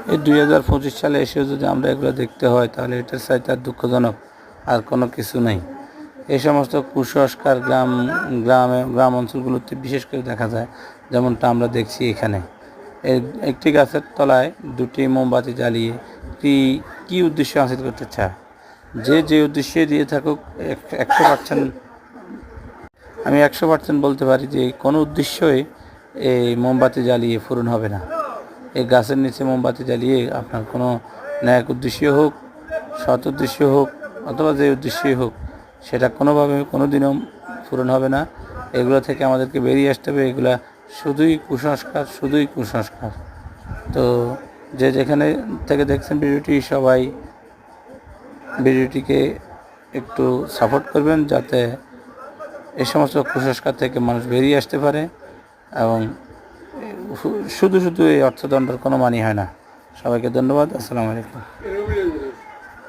এই 2025 সালে এসেও যদি আমরা এগুলো দেখতে হয় তাহলে এটার চাইতে আর দুঃখজনক আর কোনো কিছু নেই। এই সমস্ত কুসংস্কার গ্রাম অঞ্চলগুলোতে বিশেষ করে দেখা যায়, যেমনটা আমরা দেখছি এখানে। একটি গাছের তলায় দুটি মোমবাতি জ্বালিয়ে কি উদ্দেশ্য হাসিল করতে চায়, যে উদ্দেশ্যে দিয়ে থাকুক, 100% আমি 100% বলতে পারি যে কোনো উদ্দেশ্যই এই মোমবাতি জ্বালিয়ে পূরণ হবে না। এই গাছের নিচে মোমবাতি জ্বালিয়ে আপনার কোনো ন্যায় উদ্দেশ্য হোক, সৎ উদ্দেশ্য হোক, অথবা যে উদ্দেশ্যই হোক, সেটা কোনোভাবে কোনো দিনও পূরণ হবে না। এগুলো থেকে আমাদেরকে বেরিয়ে আসতে হবে। এগুলা শুধুই কুসংস্কার। তো যে যেখানে থেকে দেখছেন সবাই ভিডিওটিকে একটু সাপোর্ট করবেন, যাতে এই সমস্ত কুসংস্কার থেকে মানুষ বেরিয়ে আসতে পারে। এবং শুধু এই অর্থদণ্ডের কোনো মানি হয় না। সবাইকে ধন্যবাদ। আসসালামু আলাইকুম।